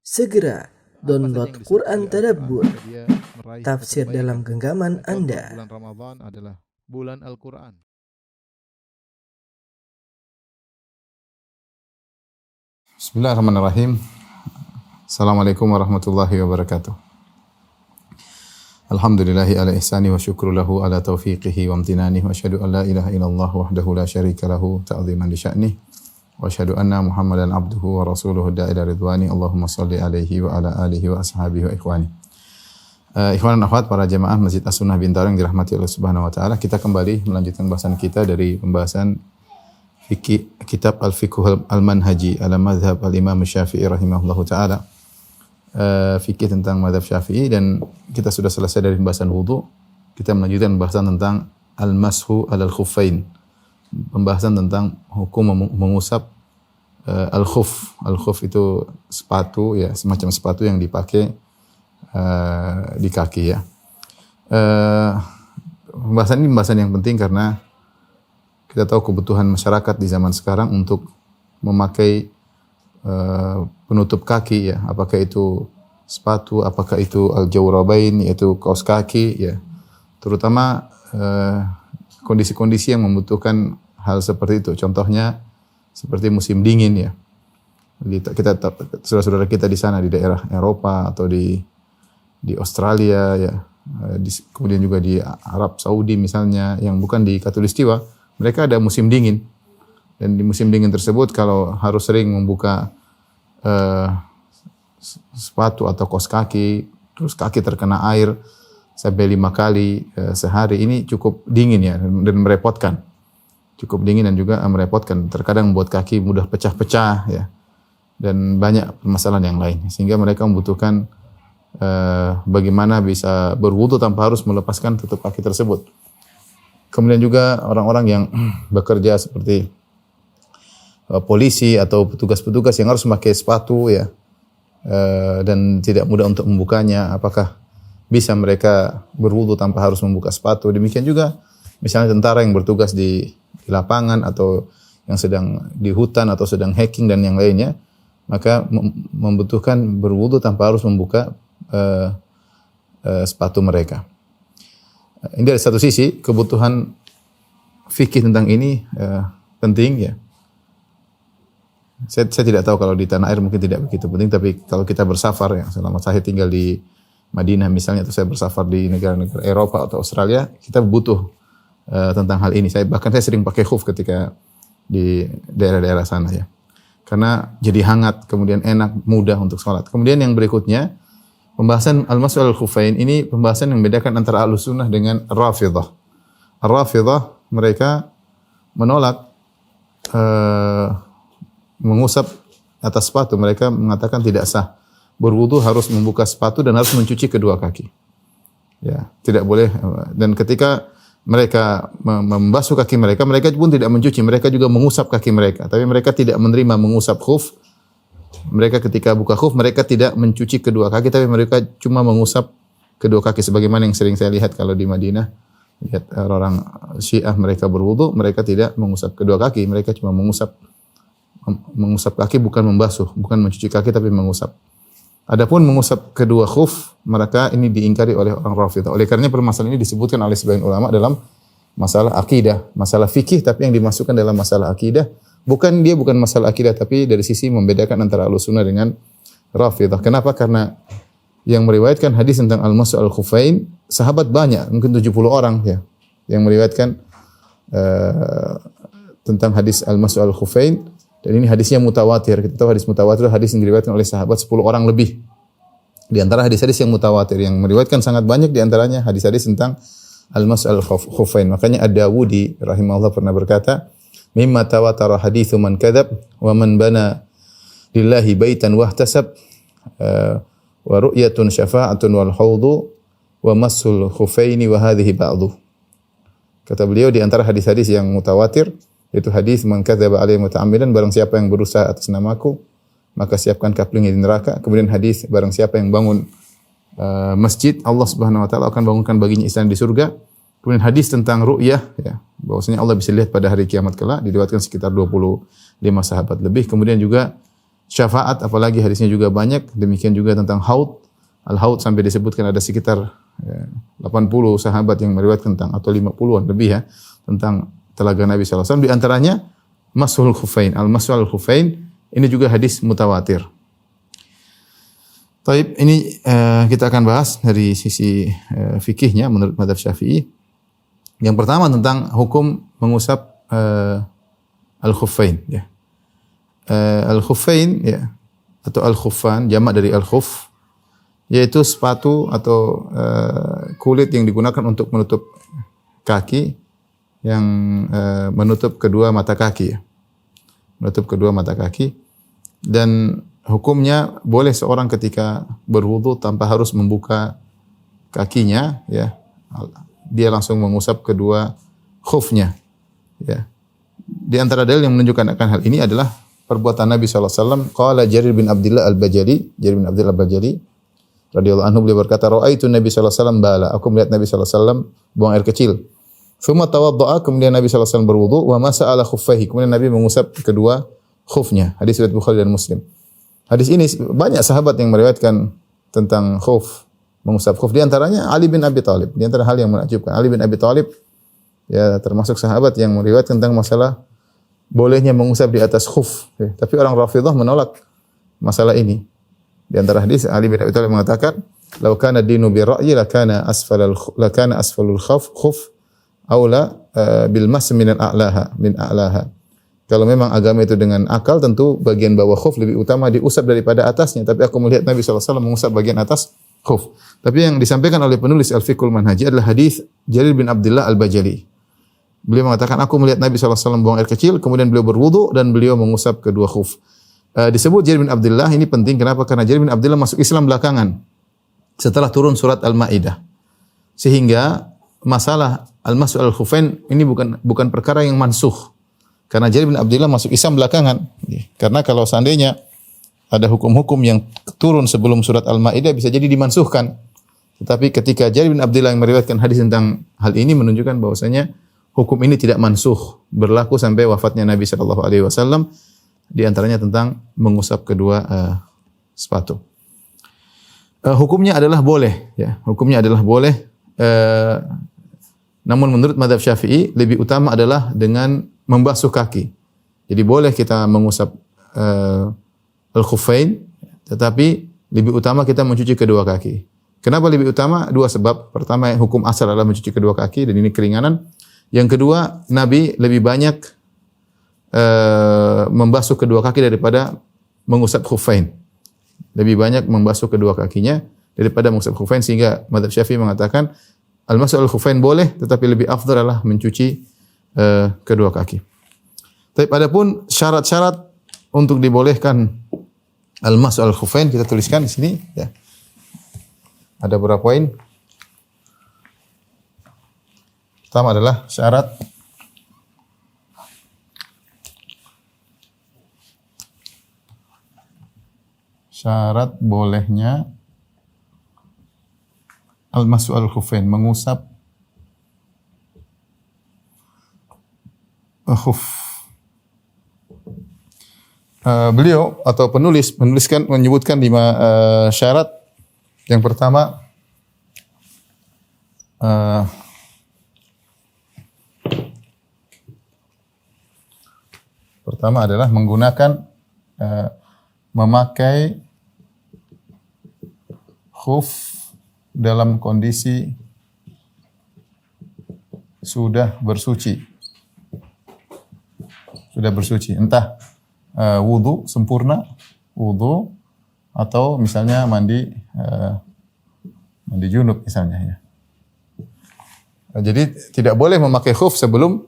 Segera download Quran Tadabbur, tafsir dalam genggaman Anda. Bulan Ramadan adalah bulan Al-Quran. Bismillahirrahmanirrahim. Assalamualaikum warahmatullahi wabarakatuh. Alhamdulillahi ala ihsani wa syukru lahu ala taufiqihi wa amtinani wa asyhadu an la ilaha illallah wahdahu la syarika lahu ta'ziman li sya'nih wa asyhadu anna Muhammadan abduhu wa rasuluhu da'ila ridwani. Allahumma salli alaihi wa ala alihi wa ashabihi wa ikhwani. Ikhwan dan akhwat para jemaah Masjid As-Sunnah Bintaro yang dirahmati Allah Subhanahu wa taala, kita kembali melanjutkan bahasan kita dari pembahasan fikih kitab Al-Fiqh Al-Manhaji ala Mazhab Al-Imam Syafi'i rahimahullahu taala. Fikih tentang mazhab Syafi'i, dan kita sudah selesai dari pembahasan wudu. Kita melanjutkan pembahasan tentang al-mashu alal khuffain. Pembahasan tentang hukum mengusap al-khuff. Al-khuff itu sepatu ya, semacam sepatu yang dipakai di kaki ya. Pembahasan ini pembahasan yang penting karena kita tahu kebutuhan masyarakat di zaman sekarang untuk memakai penutup kaki ya, apakah itu sepatu, apakah itu al-jawrabain, yaitu kaos kaki ya, terutama kondisi-kondisi yang membutuhkan hal seperti itu. Contohnya seperti musim dingin ya. Kita saudara-saudara kita di sana di daerah Eropa atau di Australia ya, kemudian juga di Arab Saudi misalnya yang bukan di Khatulistiwa, mereka ada musim dingin. Dan di musim dingin tersebut kalau harus sering membuka sepatu atau kaos kaki, terus kaki terkena air sampai 5 kali sehari, ini cukup dingin ya dan merepotkan. Cukup dingin dan juga merepotkan. Terkadang membuat kaki mudah pecah-pecah ya. Dan banyak permasalahan yang lain. Sehingga mereka membutuhkan bagaimana bisa berwudu tanpa harus melepaskan tutup kaki tersebut. Kemudian juga orang-orang yang bekerja seperti polisi atau petugas-petugas yang harus memakai sepatu ya, dan tidak mudah untuk membukanya, apakah bisa mereka berwudu tanpa harus membuka sepatu? Demikian juga misalnya tentara yang bertugas di lapangan atau yang sedang di hutan atau sedang hiking dan yang lainnya, maka membutuhkan berwudu tanpa harus membuka sepatu mereka. Ini dari satu sisi kebutuhan fikih tentang ini penting ya. Saya tidak tahu kalau di tanah air mungkin tidak begitu penting, tapi kalau kita bersafar ya, selama saya tinggal di Madinah misalnya, atau saya bersafar di negara-negara Eropa atau Australia, kita butuh tentang hal ini. Saya sering pakai khuf ketika di daerah-daerah sana ya, karena jadi hangat, kemudian enak, mudah untuk sholat. Kemudian yang berikutnya, pembahasan al-mas'ul al-khuffain ini pembahasan yang membedakan antara Ahlussunnah dengan Rafidhah. Rafidhah mereka menolak mengusap atas sepatu. Mereka mengatakan tidak sah. Berwudu harus membuka sepatu dan harus mencuci kedua kaki. Ya, tidak boleh. Dan ketika mereka membasuh kaki mereka, mereka pun tidak mencuci. Mereka juga mengusap kaki mereka. Tapi mereka tidak menerima mengusap khuf. Mereka ketika buka khuf, mereka tidak mencuci kedua kaki, tapi mereka cuma mengusap kedua kaki. Sebagaimana yang sering saya lihat kalau di Madinah, lihat orang Syiah mereka berwudu, mereka tidak mengusap kedua kaki, mereka cuma mengusap kaki, bukan membasuh, bukan mencuci kaki, tapi mengusap. Adapun mengusap kedua khuf, maka ini diingkari oleh orang Rafidhah. Oleh karenanya permasalahan ini disebutkan oleh sebagian ulama dalam masalah akidah, masalah fikih, tapi yang dimasukkan dalam masalah akidah. Bukan masalah akidah, tapi dari sisi membedakan antara Ahlussunnah dengan Rafidhah. Kenapa? Karena yang meriwayatkan hadis tentang al-mashu al-khuffain sahabat banyak, mungkin 70 orang ya, yang meriwayatkan tentang hadis al-mashu al-khuffain, dan ini hadisnya mutawatir. Kita tahu hadis mutawatir, hadis yang diriwayatkan oleh sahabat 10 orang lebih. Di antara hadis-hadis yang mutawatir yang meriwayatkan sangat banyak, di antaranya hadis-hadis tentang al-mashu al-khuffain. Makanya Ad-Dawudi rahimahullah pernah berkata, mimma tawatara hadithu man kadzab wa man bana lillahi baitan wahtasab wa ru'yatun syafa'atun wal haudu wa massul khuffaini wa hadhihi ba'du. Kata beliau, di antara hadis-hadis yang mutawatir yaitu hadis man kadzaba alayya muta'ammidan, barang siapa yang berusaha atas namaku maka siapkan kaplingnya di neraka. Kemudian hadis barang siapa yang bangun masjid, Allah Subhanahu wa taala akan bangunkan baginya istana di surga. Kemudian hadis tentang ru'yah ya, bahwasanya Allah bisa lihat pada hari kiamat kelak, diriwayatkan sekitar 25 sahabat lebih. Kemudian juga syafaat, apalagi hadisnya juga banyak. Demikian juga tentang haud. Al-haud sampai disebutkan ada sekitar 80 sahabat yang meriwayatkan tentang, atau 50-an lebih ya, tentang telaga Nabi sallallahu alaihi wasallam. Di antaranya mashul khuffain. Al-mashu al-khuffain ini juga hadis mutawatir. Taib, ini kita akan bahas dari sisi fikihnya menurut mazhab Syafi'i. Yang pertama tentang hukum mengusap al-khuffain ya. Al-khuffain ya, atau al-khuffan jamak dari al-khuff, yaitu sepatu atau kulit yang digunakan untuk menutup kaki, yang menutup kedua mata kaki ya. Menutup kedua mata kaki. Dan hukumnya boleh seorang ketika berwudu tanpa harus membuka kakinya ya, dia langsung mengusap kedua khufnya ya. Di antara dalil yang menunjukkan akan hal ini adalah perbuatan Nabi sallallahu alaihi wasallam. Qala Jarir bin Abdullah Al-Bajali, Jarir bin Abdullah Al-Bajali radhiyallahu anhu, beliau berkata, "Ra'aitu Nabi sallallahu alaihi wasallam bala." Aku melihat Nabi sallallahu alaihi wasallam buang air kecil. Tsumma tawadda'a, kemudian Nabi sallallahu alaihi wasallam berwudu, wa masa'a ala khuffaihi, kemudian Nabi mengusap kedua khufnya. Hadis riwayat Bukhari dan Muslim. Hadis ini banyak sahabat yang meriwayatkan tentang khuf, mengusap khuf. Di antaranya Ali bin Abi Thalib. Di antara hal yang menakjubkan, Ali bin Abi Thalib ya termasuk sahabat yang meriwayatkan tentang masalah bolehnya mengusap di atas khuf. Ya. Tapi orang Rafidhah menolak masalah ini. Di antara hadis Ali bin Abi Thalib mengatakan, "Lau kana dinu bi ra'yi lakana asfalul khuf aula bil mas min a'laha." Kalau memang agama itu dengan akal, tentu bagian bawah khuf lebih utama diusap daripada atasnya. Tapi aku melihat Nabi SAW mengusap bagian atas khuf. Tapi yang disampaikan oleh penulis Al-Fiqhul Manhaji adalah hadis Jarir bin Abdullah Al-Bajali. Beliau mengatakan, aku melihat Nabi SAW buang air kecil, kemudian beliau berwudu dan beliau mengusap kedua khuf. Disebut Jarir bin Abdullah, ini penting. Kenapa? Karena Jarir bin Abdullah masuk Islam belakangan, setelah turun surat Al-Ma'idah. Sehingga masalah al-mas'u al-khufain ini bukan perkara yang mansukh. Karena Jarir bin Abdullah masuk Islam belakangan. Karena kalau seandainya ada hukum-hukum yang turun sebelum surat Al-Ma'idah bisa jadi dimansuhkan. Tetapi ketika Jarir bin Abdullah yang meriwayatkan hadis tentang hal ini menunjukkan bahwasanya hukum ini tidak mansuh, berlaku sampai wafatnya Nabi sallallahu alaihi wasallam, di antaranya tentang mengusap kedua sepatu. Hukumnya adalah boleh ya. Hukumnya adalah boleh. Namun menurut mazhab Syafi'i lebih utama adalah dengan membasuh kaki. Jadi boleh kita mengusap al-khuffain, tetapi lebih utama kita mencuci kedua kaki. Kenapa lebih utama? Dua sebab. Pertama, hukum asal adalah mencuci kedua kaki dan ini keringanan. Yang kedua, Nabi lebih banyak membasuh kedua kaki daripada mengusap khuffain. Lebih banyak membasuh kedua kakinya daripada mengusap khuffain, sehingga mazhab Syafi'i mengatakan al-mas'u al-khuffain boleh, tetapi lebih afdal adalah mencuci kedua kaki. Tapi adapun syarat-syarat untuk dibolehkan al-mas'u al-khuffain kita tuliskan di sini ya. Ada beberapa poin. Pertama adalah syarat bolehnya al-mas'u al-khuffain, mengusap khuf. Beliau atau penulis menyebutkan 5 syarat. Yang pertama adalah menggunakan memakai khuf dalam kondisi sudah bersuci. Entah wudu sempurna, wudu, atau misalnya mandi junub misalnya ya. Jadi tidak boleh memakai khuf sebelum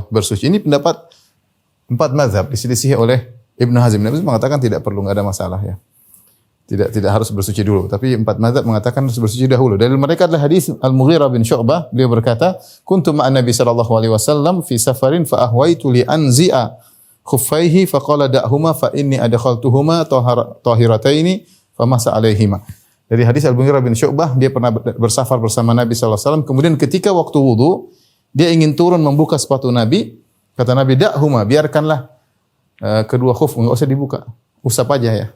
bersuci. Ini pendapat 4 mazhab, diselisih oleh Ibnu Hazm. Ibnu Hazm mengatakan tidak perlu, enggak ada masalah ya. Tidak harus bersuci dulu, tapi 4 mazhab mengatakan harus bersuci dahulu. Dalil mereka adalah hadis Al-Mughirah bin Syu'bah, beliau berkata, "Kuntu ma'an Nabi sallallahu alaihi wasallam fi safarin fa ahwaitu li anzi'a khuffaihi fa qala da'huma fa inni adkhaltuhuma tahirataini fa masa alaihima." Dari hadis Al-Mughirah bin Syu'bah, dia pernah bersafar bersama Nabi sallallahu alaihi wasallam, kemudian ketika waktu wudu, dia ingin turun membuka sepatu Nabi, kata Nabi, "Da'huma, biarkanlah kedua khuf, enggak usah dibuka." usap aja ya.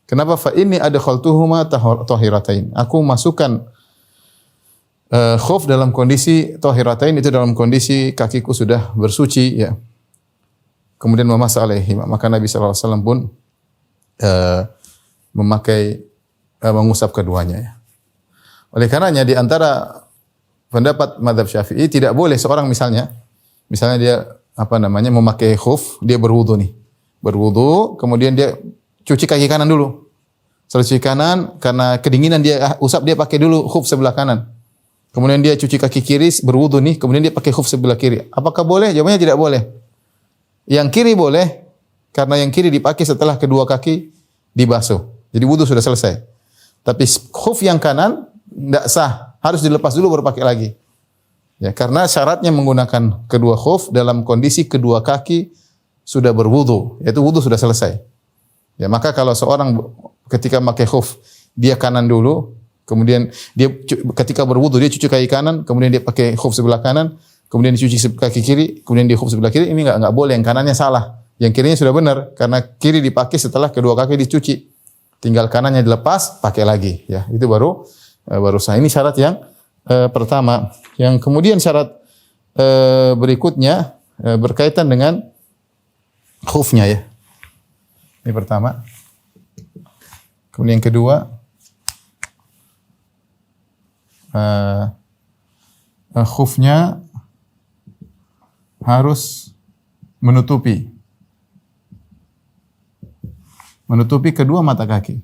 Kenapa? Fa inni adkhaltuhuma tahiratain. Aku masukkan khuf dalam kondisi tahiratain, itu dalam kondisi kakiku sudah bersuci ya. Kemudian memasah alaihi. Maka Nabi sallallahu alaihi wasallam pun mengusap keduanya ya. Oleh karenanya di antara pendapat mazhab Syafi'i tidak boleh seorang misalnya dia memakai khuf, dia berwudu nih. Berwudu, kemudian dia cuci kaki kanan dulu. Setelah cuci kanan, karena kedinginan dia usap, dia pakai dulu khuf sebelah kanan. Kemudian dia cuci kaki kiri, berwudu nih, kemudian dia pakai khuf sebelah kiri. Apakah boleh? Jawabannya tidak boleh. Yang kiri boleh, karena yang kiri dipakai setelah kedua kaki dibasuh. Jadi wudu sudah selesai. Tapi khuf yang kanan tidak sah, harus dilepas dulu baru pakai lagi. Ya, karena syaratnya menggunakan kedua khuf dalam kondisi kedua kaki sudah berwudu, yaitu wudu sudah selesai. Ya, maka kalau seorang ketika memakai khuf, dia kanan dulu, kemudian dia ketika berwudu dia cuci kaki kanan, kemudian dia pakai khuf sebelah kanan, kemudian dicuci kaki kiri, kemudian dia khuf sebelah kiri, ini enggak boleh, yang kanannya salah. Yang kirinya sudah benar karena kiri dipakai setelah kedua kaki dicuci. Tinggal kanannya dilepas, pakai lagi, ya. Itu baru sah. Ini syarat yang pertama. Yang kemudian syarat berikutnya berkaitan dengan khufnya ya. Ini pertama. Kemudian yang kedua, khufnya harus menutupi kedua mata kaki.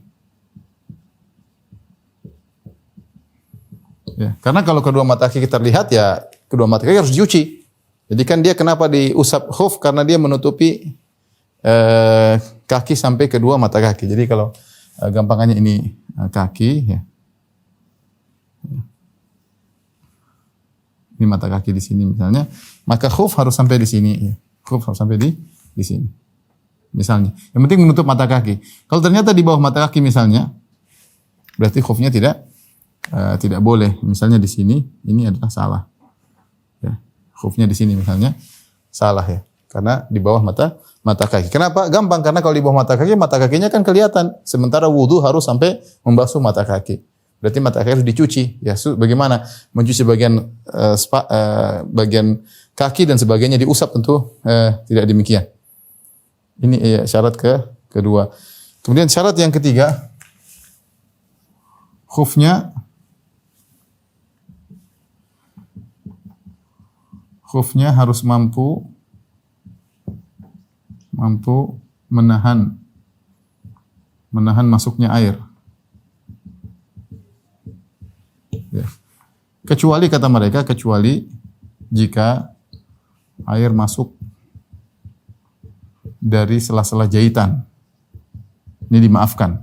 Ya, karena kalau kedua mata kaki terlihat ya kedua mata kaki harus dicuci. Jadi kan dia kenapa diusap khuf? Karena dia menutupi kaki sampai kedua mata kaki. Jadi kalau gampangannya ini kaki ya. Ini mata kaki di sini misalnya, maka khuf harus sampai di sini ya. Khuf harus sampai di sini. Misalnya, yang penting menutup mata kaki. Kalau ternyata di bawah mata kaki misalnya, berarti khufnya tidak boleh. Misalnya di sini, ini adalah salah. Ya, khufnya di sini misalnya salah ya, karena di bawah mata kaki. Kenapa? Gampang, karena kalau di bawah mata kakinya kan kelihatan. Sementara wudu harus sampai membasuh mata kaki. Berarti mata kaki harus dicuci. Ya, bagaimana mencuci bagian kaki dan sebagainya diusap tentu tidak demikian. Ini syarat kedua. Kemudian syarat yang ketiga, khufnya harus mampu menahan masuknya air. Ya. Kecuali kata mereka, jika air masuk dari sela-sela jahitan. Ini dimaafkan.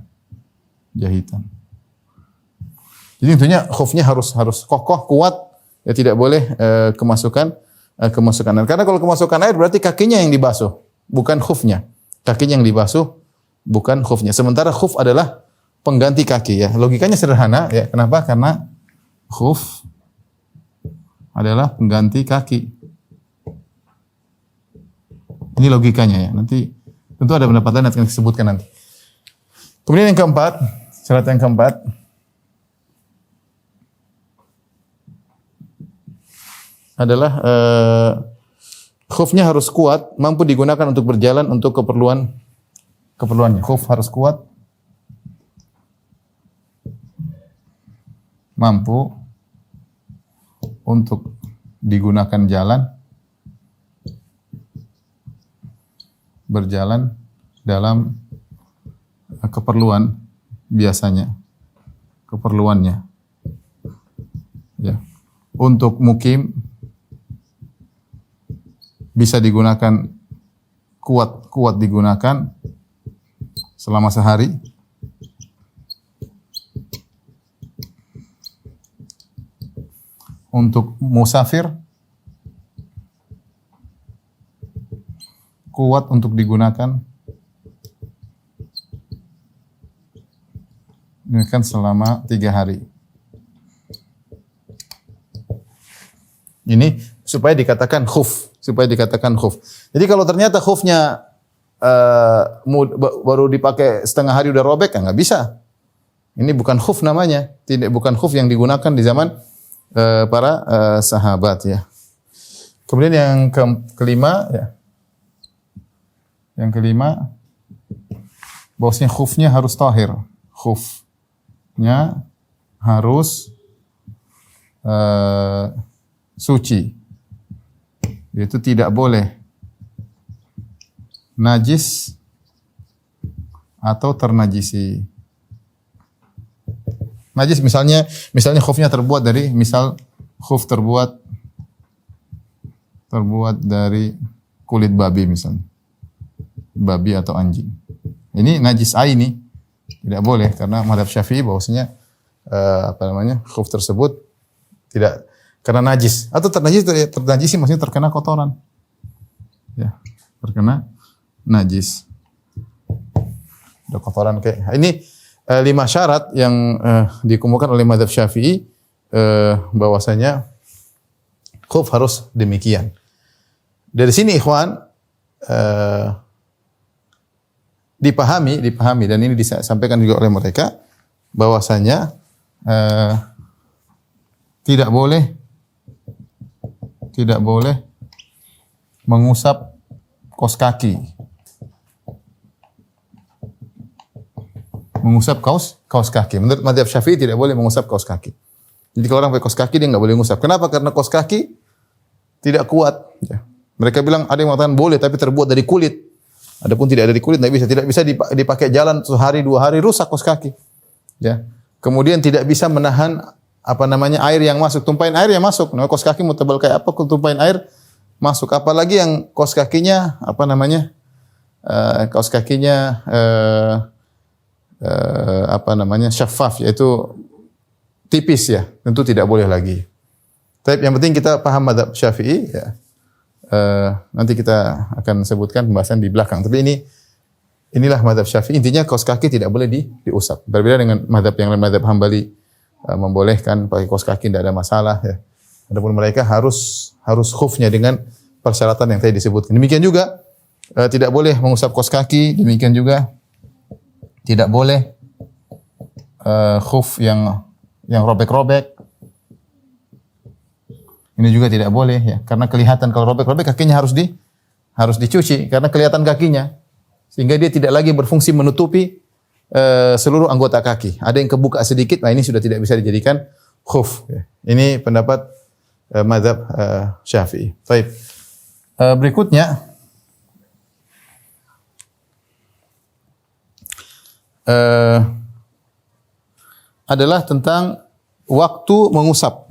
Jahitan. Jadi intinya khufnya harus kokoh, kuat, ya tidak boleh kemasukan air. Karena kalau kemasukan air berarti kakinya yang dibasuh, bukan khufnya. Kakinya yang dibasuh, bukan khufnya. Sementara khuf adalah pengganti kaki ya. Logikanya sederhana ya. Kenapa? Karena khuf adalah pengganti kaki. Ini logikanya ya. Nanti tentu ada pendapat lain yang akan disebutkan nanti. Kemudian yang keempat, syarat yang keempat, adalah khufnya harus kuat, mampu digunakan untuk berjalan untuk keperluannya. Khuf harus kuat, mampu untuk digunakan berjalan dalam keperluannya. Ya. Untuk mukim bisa digunakan kuat digunakan selama sehari. Untuk musafir kuat untuk digunakan selama 3 hari. Ini supaya dikatakan khuf. Jadi kalau ternyata khufnya baru dipakai setengah hari udah robek, nggak bisa. Ini bukan khuf namanya, bukan khuf yang digunakan di zaman para sahabat ya. Kemudian yang kelima ya. Yang kelima, bahwasanya khufnya harus tahir. Khufnya harus suci. Itu tidak boleh najis atau ternajisi. Najis misalnya khufnya terbuat dari, khuf terbuat dari kulit babi misalnya. Babi atau anjing. Ini najis aini, tidak boleh karena mazhab Syafi'i bahwasanya khuf tersebut tidak karena najis atau ternajisi maksudnya terkena kotoran. Ya, terkena najis. Ada kotoran kayak ini 5 syarat yang dikumpulkan oleh mazhab Syafi'i bahwasanya khuf harus demikian. Dari sini ikhwan dipahami dan ini disampaikan juga oleh mereka bahwasanya tidak boleh mengusap kaos kaki. Mengusap kaos kaki. Menurut mazhab Syafi'i tidak boleh mengusap kaos kaki. Jadi kalau orang pakai kaos kaki dia enggak boleh mengusap. Kenapa? Karena kaos kaki tidak kuat. Ya. Mereka bilang ada yang mengatakan boleh tapi terbuat dari kulit. Adapun tidak dari kulit tidak bisa dipakai jalan sehari 2 hari rusak kaos kaki. Ya. Kemudian tidak bisa menahan air yang masuk, tumpahin air yang masuk. Nah, kaos kaki mau tebal kayak apa tumpahin air masuk. Apalagi yang kaos kakinya kaos kakinya syaffaf, yaitu tipis ya. Tentu tidak boleh lagi. Tapi yang penting kita paham mazhab Syafi'i ya. Nanti kita akan sebutkan pembahasan di belakang. Tapi inilah mazhab Syafi'i. Intinya kaos kaki tidak boleh diusap. Berbeda dengan mazhab yang lain, mazhab Hambali membolehkan pakai kaos kaki tidak ada masalah ya. Adapun mereka harus khufnya dengan persyaratan yang tadi disebutkan. Demikian juga tidak boleh mengusap kaos kaki. Demikian juga tidak boleh khuf yang robek-robek. Ini juga tidak boleh ya, karena kelihatan kalau robek-robek kakinya harus dicuci karena kelihatan kakinya. Sehingga dia tidak lagi berfungsi menutupi seluruh anggota kaki. Ada yang kebuka sedikit, nah ini sudah tidak bisa dijadikan khuf. Ya. Ini pendapat mazhab Syafi'i. Baik. Berikutnya adalah tentang waktu mengusap.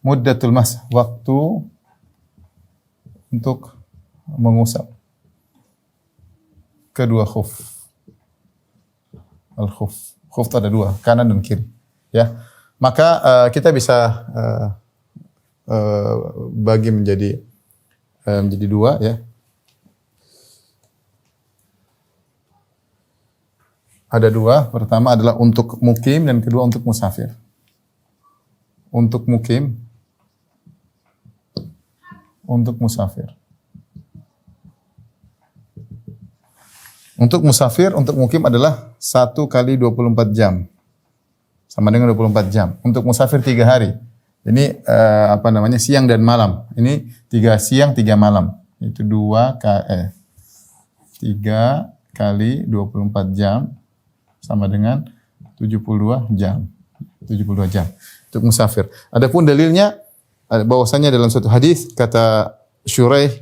Muddatul mas, waktu untuk mengusap kedua khuf. Al-khuf. Khuf itu ada 2, kanan dan kiri. Ya. Maka kita bisa bagi menjadi 2 ya. Ada 2, pertama adalah untuk mukim dan kedua untuk musafir. Untuk mukim, untuk musafir. Untuk musafir, untuk mukim adalah 1 kali 24 jam. Sama dengan 24 jam. Untuk musafir 3 hari. Ini siang dan malam. Ini 3 siang, 3 malam. Itu 3 kali 24 jam sama dengan 72 jam. 72 jam. Untuk musafir. Adapun dalilnya bahwasanya dalam suatu hadis kata Syuraih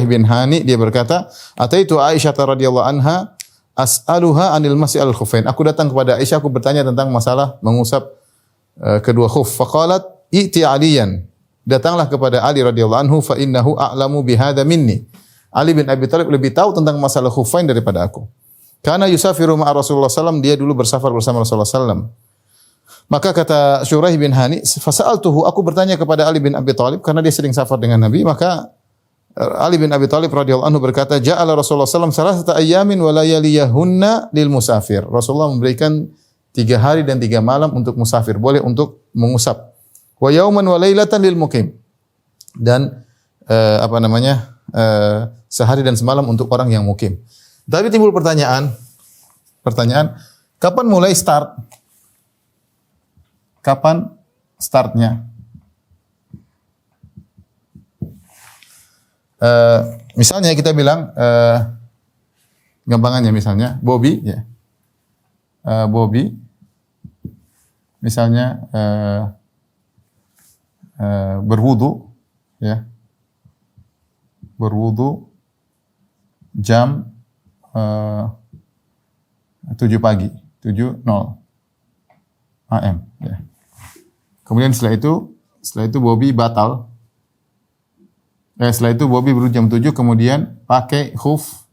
bin Hani dia berkata, "Ataitu Aisyah radhiyallahu anha as'aluha 'anil mas'i al-khuffain." Aku datang kepada Aisyah, aku bertanya tentang masalah mengusap kedua khuf. Faqalat i'ti Aliyan. Datanglah kepada Ali radhiyallahu anhu fa innahu a'lamu bihadza minni. Ali bin Abi Thalib lebih tahu tentang masalah khuffain daripada aku. Karena yusafiru ma'a Rasulullah sallallahu dia dulu bersafar bersama Rasulullah sallallahu. Maka kata Syuraih bin Hani, fasa'altuhu, aku bertanya kepada Ali bin Abi Thalib karena dia sering safar dengan Nabi, maka Ali bin Abi Thalib radhiyallahu anhu berkata, "Ja'ala Rasulullah sallallahu alaihi wasallam salasata ayyamin wa layaliyahunna lil musafir." Rasulullah memberikan 3 hari dan 3 malam untuk musafir, boleh untuk mengusap. Wa yauman wa lailatan lil muqim. Dan sehari dan semalam untuk orang yang mukim. Tapi timbul pertanyaan, kapan mulai start? Kapan startnya? Misalnya kita bilang, gampangannya misalnya, Bobby, ya. Bobby, misalnya berwudu, ya. Berwudu jam 7 pagi, 7.00 AM. Ya. Kemudian setelah itu Bobby batal. Setelah itu Bobby berwudu jam 7, kemudian pakai khuf.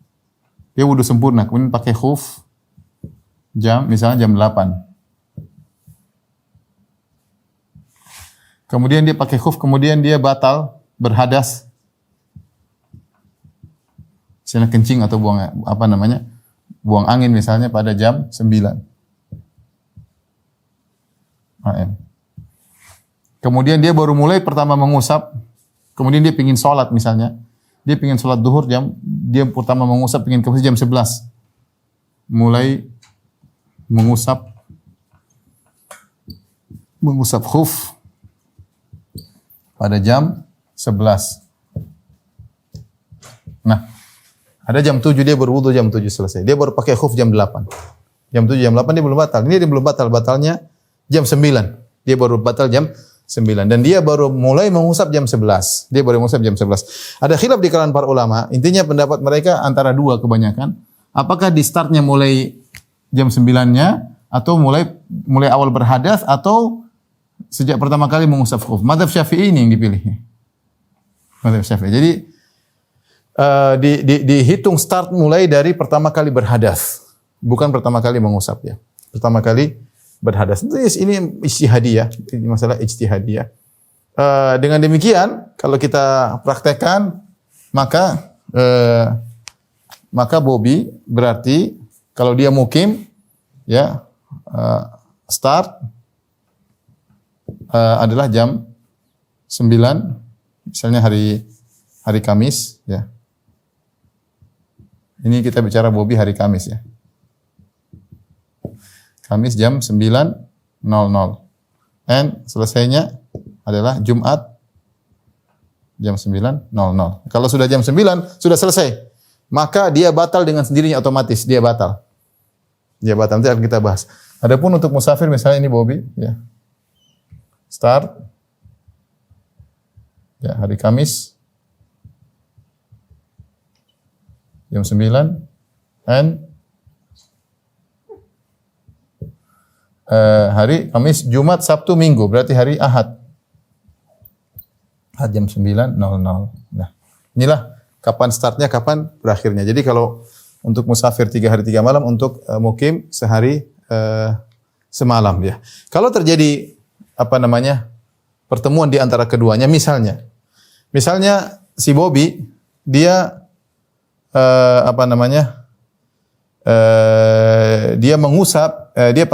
Dia wudu sempurna, kemudian pakai khuf misalnya jam 8. Kemudian dia pakai khuf, kemudian dia batal berhadas. Misalnya kencing atau buang angin misalnya pada jam 9 AM. Kemudian dia baru mulai pertama mengusap, kemudian dia pingin sholat misalnya. Dia pingin sholat duhur dia pertama mengusap pingin ke masjid jam 11. Mulai mengusap khuf pada jam 11. Nah, ada jam 7 dia berwudu, jam 7 selesai. Dia baru pakai khuf jam 8. Jam 7, jam 8 dia belum batal. Ini dia belum batal, batalnya jam 9. Dia baru batal jam 9 dan dia baru mulai mengusap jam 11. Dia baru mengusap jam 11. Ada khilaf di kalangan para ulama. Intinya pendapat mereka antara dua kebanyakan. Apakah di startnya mulai jam 9-nya atau mulai awal berhadas atau sejak pertama kali mengusap khuf. Mazhab Syafi'i ini yang dipilih. Mazhab Syafi'i. Jadi dihitung start mulai dari pertama kali berhadas, bukan pertama kali mengusap ya. Pertama kali berhadas. Ini ijtihadiyah, ini masalah ijtihadiyah. Dengan demikian, kalau kita praktekkan, maka Bobby berarti kalau dia mukim, ya start adalah jam 9, misalnya hari Kamis, ya. Ini kita bicara Bobby hari Kamis ya. Kamis jam 9.00. And selesainya adalah Jumat jam 9.00. Kalau sudah jam 9, sudah selesai. Maka dia batal dengan sendirinya otomatis. Dia batal. Nanti akan kita bahas. Adapun untuk musafir misalnya ini Bobby ya. Start ya hari Kamis jam 9 and hari Kamis, Jumat, Sabtu, Minggu berarti hari Ahad. Ahad jam 9.00. Nah, inilah kapan startnya, kapan berakhirnya. Jadi kalau untuk musafir 3 hari 3 malam, untuk mukim sehari semalam ya. Kalau terjadi pertemuan di antara keduanya, misalnya si Bobby dia dia mengusap, dia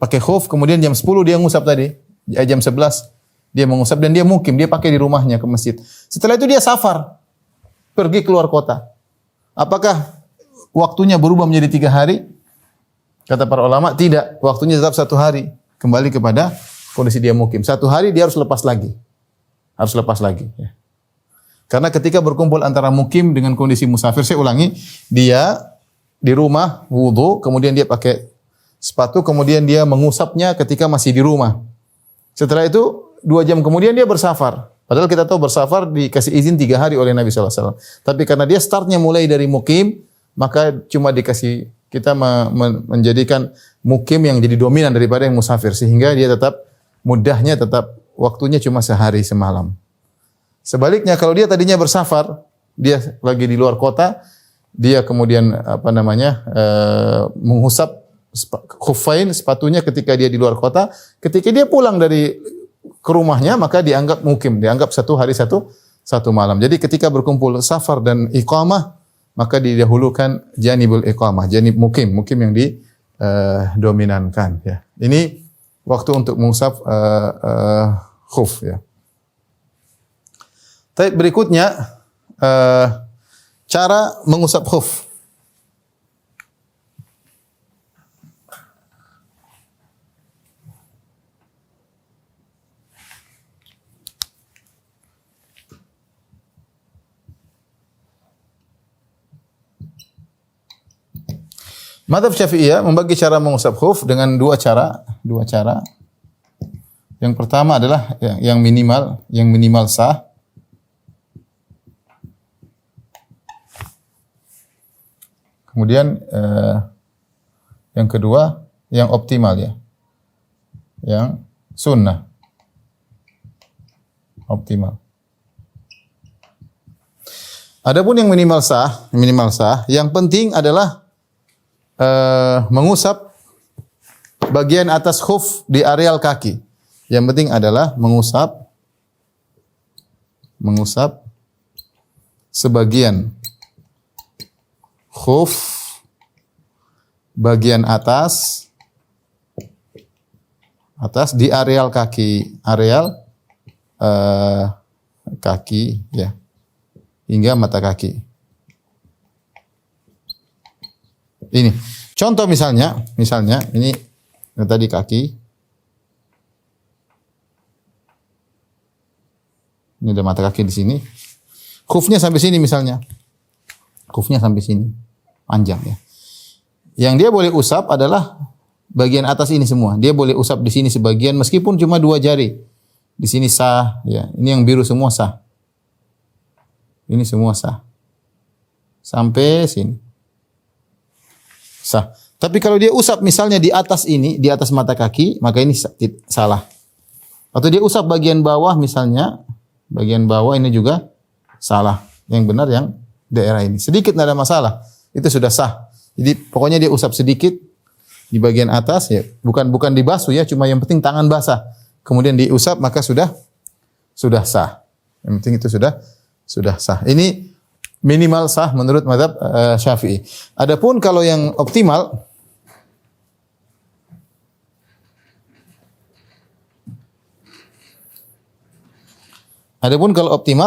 pakai khuf, kemudian jam 10 dia ngusap tadi, jam 11 dia mengusap dan dia mukim, dia pakai di rumahnya ke masjid. Setelah itu dia safar, pergi keluar kota. Apakah waktunya berubah menjadi 3 hari? Kata para ulama, tidak. Waktunya tetap 1 hari. Kembali kepada kondisi dia mukim. 1 hari dia harus lepas lagi. Ya. Karena ketika berkumpul antara mukim dengan kondisi musafir, saya ulangi, dia di rumah wudu, kemudian dia pakai sepatu, kemudian dia mengusapnya ketika masih di rumah. Setelah itu 2 jam kemudian dia bersafar. Padahal kita tahu bersafar dikasih izin 3 hari oleh Nabi SAW. Tapi karena dia startnya mulai dari mukim, maka cuma kita menjadikan mukim yang jadi dominan daripada yang musafir, sehingga dia mudahnya waktunya cuma sehari semalam. Sebaliknya kalau dia tadinya bersafar, dia lagi di luar kota, dia kemudian mengusap khuffain, sepatunya ketika dia di luar kota, ketika dia pulang ke rumahnya maka dianggap mukim, dianggap 1 hari 1 malam. Jadi ketika berkumpul safar dan iqamah, maka didahulukan janibul iqamah, janib mukim yang didominankan ya. Ini waktu untuk mengusap khuf ya. Tapi berikutnya cara mengusap khuf. Madzhab Syafi'iyah membagi cara mengusap khuf dengan dua cara. Yang pertama adalah yang minimal sah. Kemudian yang kedua yang optimal ya. Yang sunnah. Optimal. Adapun yang minimal sah, yang penting adalah mengusap bagian atas khuf di areal kaki. Yang penting adalah mengusap sebagian khuf bagian atas di areal kaki, kaki ya, hingga mata kaki. Ini contoh misalnya ini tadi kaki, ini ada mata kaki di sini, khufnya sampai sini misalnya, panjang ya. Yang dia boleh usap adalah bagian atas ini semua. Dia boleh usap di sini sebagian meskipun cuma 2 jari. Di sini sah ya. Ini yang biru semua sah. Ini semua sah. Sampai sini. Sah. Tapi kalau dia usap misalnya di atas ini, di atas mata kaki, maka ini salah. Atau dia usap bagian bawah misalnya, bagian bawah ini juga salah. Yang benar yang daerah ini. Sedikit tidak ada masalah. Itu sudah sah. Jadi pokoknya dia usap sedikit di bagian atas ya, bukan dibasuh ya, cuma yang penting tangan basah. Kemudian diusap maka sudah sah. Yang penting itu sudah sah. Ini minimal sah menurut mazhab Syafi'i. Adapun kalau yang optimal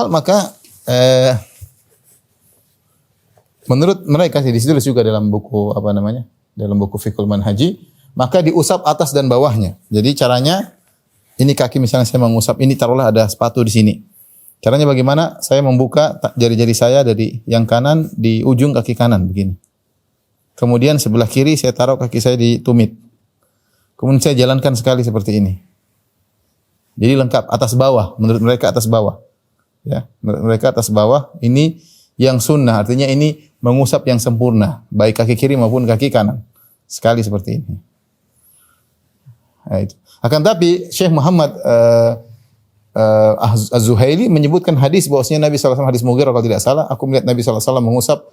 maka menurut mereka di situ juga dalam buku dalam buku Fiqhul Manhaji, maka diusap atas dan bawahnya. Jadi caranya ini kaki misalnya saya mengusap ini, taruhlah ada sepatu di sini. Caranya bagaimana? Saya membuka jari-jari saya dari yang kanan di ujung kaki kanan begini. Kemudian sebelah kiri saya taruh kaki saya di tumit. Kemudian saya jalankan sekali seperti ini. Jadi lengkap atas bawah, menurut mereka atas bawah. Ya, menurut mereka atas bawah ini yang sunnah, artinya ini mengusap yang sempurna, baik kaki kiri maupun kaki kanan. Sekali seperti ini. Nah, itu. Akan tapi Syekh Muhammad Az-Zuhaili menyebutkan hadis bahwasanya Nabi SAW, hadis Mughirah kalau tidak salah, aku melihat Nabi SAW mengusap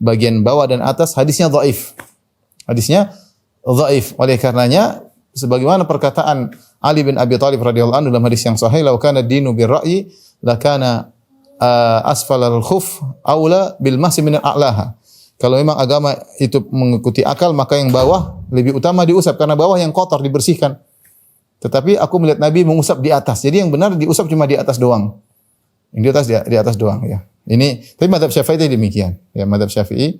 bagian bawah dan atas, hadisnya dhaif. Oleh karenanya sebagaimana perkataan Ali bin Abi Thalib radhiyallahu anhu dalam hadis yang sahih, "Lau kana ad-dinu bir-ra'yi lakana asfalal khuf aula bil mahsi min a'laha." Kalau memang agama itu mengikuti akal, maka yang bawah lebih utama diusap karena bawah yang kotor dibersihkan. Tetapi aku melihat Nabi mengusap di atas. Jadi yang benar diusap cuma di atas doang. Yang di atas doang ya. Ini tapi mazhab Syafi'i demikian. Ya, mazhab Syafi'i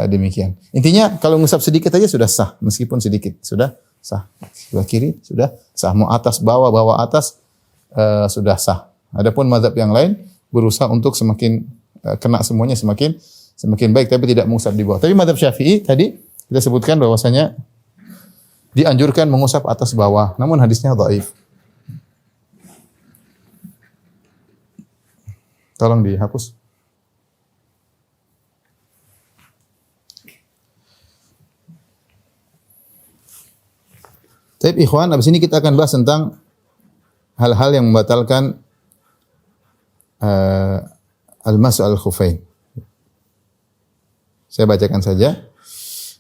demikian. Intinya kalau mengusap sedikit aja sudah sah, meskipun sedikit sudah sah. Sebelah kiri sudah sah, mau atas bawah atas sudah sah. Adapun mazhab yang lain berusaha untuk semakin kena semuanya semakin baik, tapi tidak mengusap di bawah. Tapi mazhab Syafi'i tadi kita sebutkan bahwasanya dianjurkan mengusap atas bawah, namun hadisnya dhaif. Tolong dihapus. Baik ikhwan, habis ini kita akan bahas tentang hal-hal yang membatalkan al-mas'u al-khufain. Saya bacakan saja.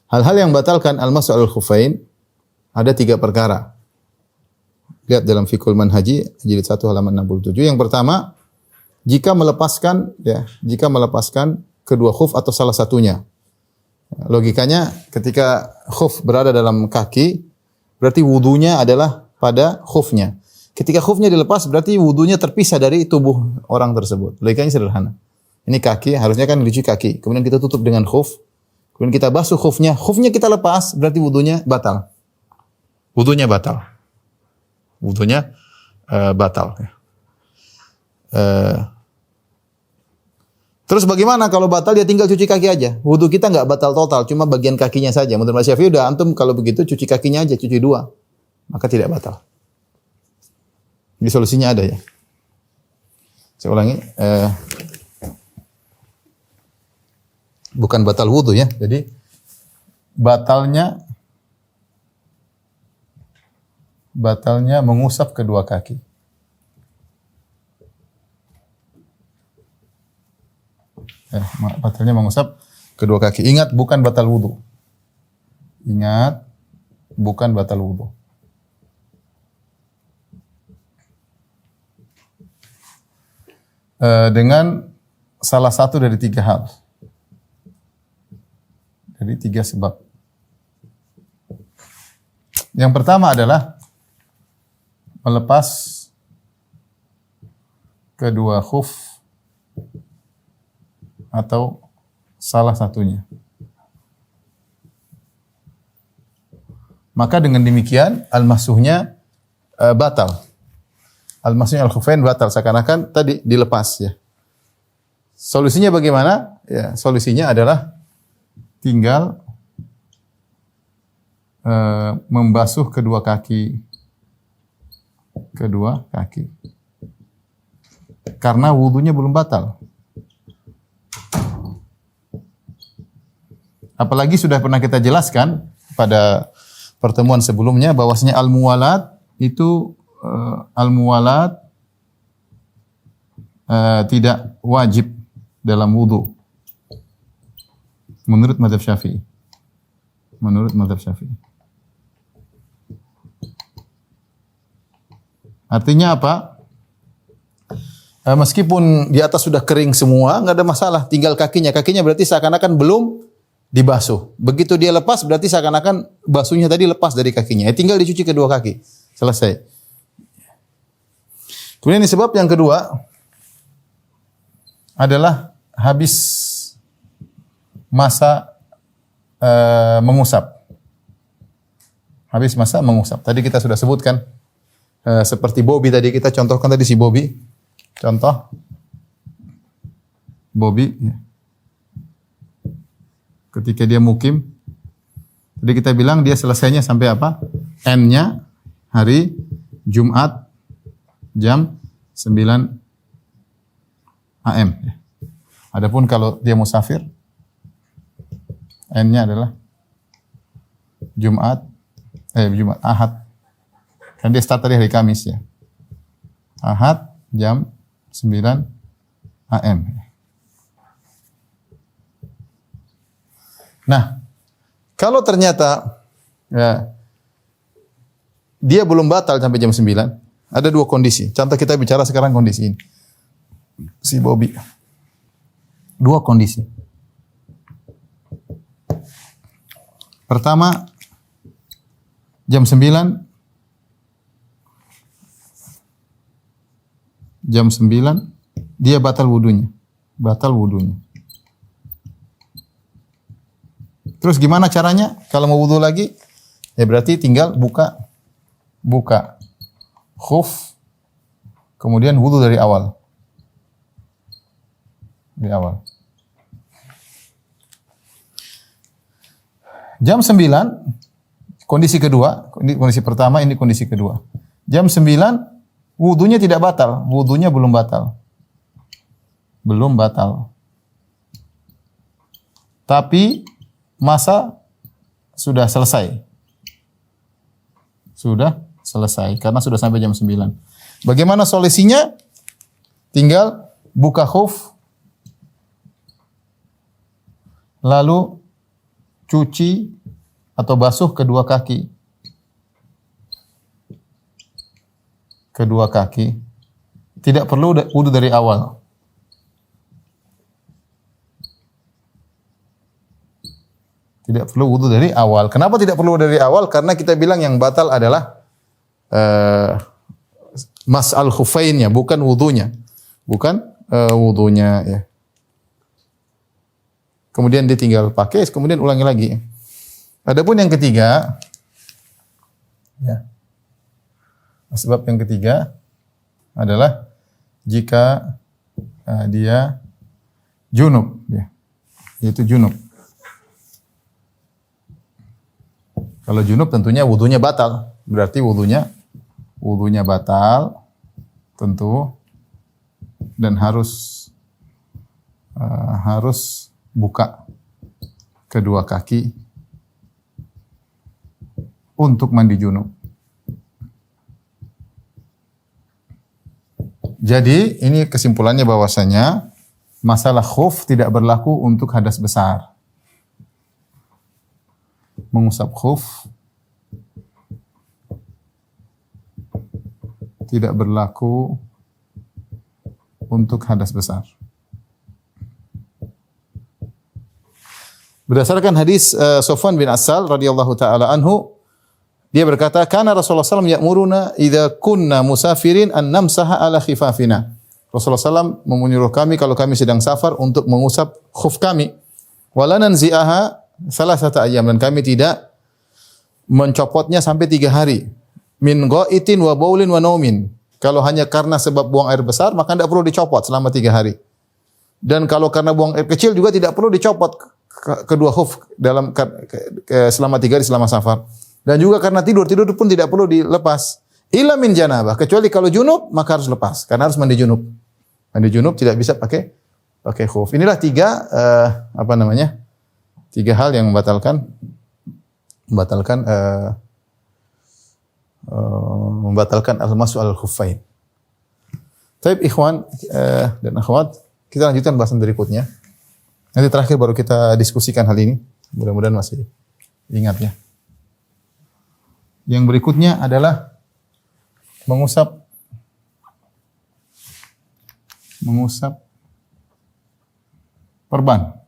Hal-hal yang membatalkan al-mas'u al-khufain ada 3 perkara. Lihat dalam Fiqhul Manhaji jilid 1 halaman 67. Yang pertama, jika melepaskan kedua khuf atau salah satunya. Logikanya ketika khuf berada dalam kaki, berarti wudunya adalah pada khufnya. Ketika khufnya dilepas, berarti wudunya terpisah dari tubuh orang tersebut. Logikanya sederhana. Ini kaki, harusnya kan dicuci kaki. Kemudian kita tutup dengan khuf. Kemudian kita basuh khufnya. Khufnya kita lepas, berarti wudunya batal. Wudunya batal. Wudunya batal. Terus bagaimana kalau batal dia tinggal cuci kaki aja? Wudu kita nggak batal total, cuma bagian kakinya saja. Menurut Mas Syafi'i udah antum kalau begitu cuci kakinya aja, cuci dua. Maka tidak batal. Jadi solusinya ada ya. Saya ulangi. Bukan batal wudu ya. Jadi batalnya mengusap kedua kaki. Batalnya mengusap kedua kaki. Ingat, bukan batal wudu. Ingat, bukan batal wudu. Dengan salah satu dari 3 hal. Dari 3 sebab. Yang pertama adalah melepas kedua khuf atau salah satunya. Maka dengan demikian al-masuhnya batal. Al-masuhnya al-khufain batal, seakan-akan tadi dilepas ya. Solusinya bagaimana? Ya, solusinya adalah tinggal membasuh kedua kaki. Karena wudunya belum batal. Apalagi sudah pernah kita jelaskan pada pertemuan sebelumnya bahwasanya al-muwalat itu tidak wajib dalam wudu. Menurut mazhab Syafi'i. Artinya apa? Meskipun di atas sudah kering semua, nggak ada masalah. Tinggal kakinya. Kakinya berarti seakan-akan belum dibasuh. Begitu dia lepas, berarti seakan-akan basuhnya tadi lepas dari kakinya. Tinggal dicuci kedua kaki. Selesai. Kemudian sebab yang kedua adalah habis masa mengusap. Habis masa mengusap. Tadi kita sudah sebutkan seperti Bobby tadi kita contohkan tadi si Bobby. Contoh Bobby ketika dia mukim. Tadi kita bilang dia selesainya sampai apa? N-nya hari Jumat jam 9 AM. Adapun kalau dia musafir, N-nya adalah Jumat Ahad. Kan dia start dari hari Kamis ya. Ahad jam 9 AM. Nah, kalau ternyata ya, dia belum batal sampai jam 9, ada 2 kondisi. Contoh kita bicara sekarang kondisi ini. Si Bobby. 2 kondisi. Pertama, jam 9 dia batal wudunya. Terus gimana caranya? Kalau mau wudu lagi, ya berarti tinggal buka khuf, kemudian wudu dari awal. Jam 9, kondisi kedua, kondisi pertama, ini kondisi kedua. Jam 9, wudunya tidak batal, wudunya belum batal. Tapi masa sudah selesai. Karena sudah sampai jam 9. Bagaimana solusinya? Tinggal buka khuf, lalu cuci atau basuh kedua kaki. Tidak perlu wudu dari awal. Tidak perlu wudu dari awal. Kenapa tidak perlu dari awal? Karena kita bilang yang batal adalah mas'al khufainnya, bukan wudunya. Bukan wudunya ya. Kemudian dia tinggal pakai, kemudian ulangi lagi. Adapun yang ketiga, ya. Sebab yang ketiga adalah jika dia junub, ya. Yaitu junub. Kalau junub tentunya wudunya batal. Berarti wudunya batal tentu dan harus buka kedua kaki untuk mandi junub. Jadi ini kesimpulannya bahwasanya masalah khuf tidak berlaku untuk hadas besar. Mengusap khuf tidak berlaku untuk hadas besar. Berdasarkan hadis Sofwan bin Asal radhiyallahu taala anhu, dia berkata, "Kana Rasulullah SAW ya'muruna idza kunna musafirin an namsaha ala khifafina." Rasulullah SAW menyuruh kami kalau kami sedang safar untuk mengusap khuf kami. Wala nanzi'aha salasata ayyam, dan kami tidak mencopotnya sampai 3 hari. Min ghaitin wa baulin wa naumin. Kalau hanya karena sebab buang air besar, maka tidak perlu dicopot selama 3 hari. Dan kalau karena buang air kecil juga tidak perlu dicopot kedua khuf dalam selama 3 hari selama safar. Dan juga karena tidur pun tidak perlu dilepas. Illa min janabah, kecuali kalau junub maka harus lepas karena harus mandi junub. Mandi junub tidak bisa pakai khuf. Inilah 3 3 hal yang membatalkan al-mas'u al-khuffain. Taib ikhwan dan akhwat, kita lanjutkan bahasan berikutnya. Nanti terakhir baru kita diskusikan hal ini. Mudah-mudahan masih ingat ya. Yang berikutnya adalah mengusap perban.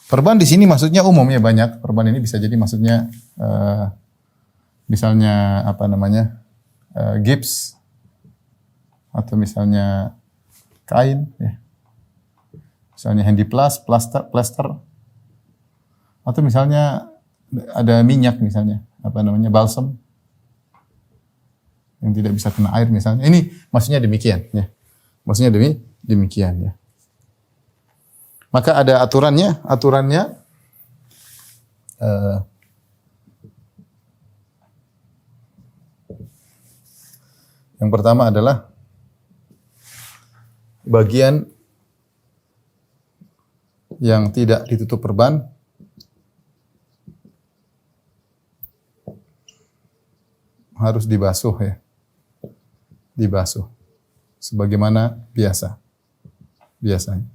Perban di sini maksudnya umum ya, banyak. Perban ini bisa jadi maksudnya misalnya gips atau misalnya kain ya. Misalnya handyplast, plaster atau misalnya ada minyak misalnya, balsam yang tidak bisa kena air misalnya. Ini maksudnya demikian ya. Maksudnya demikian ya. Maka ada aturannya yang pertama adalah bagian yang tidak ditutup perban harus dibasuh ya. Dibasuh sebagaimana biasanya.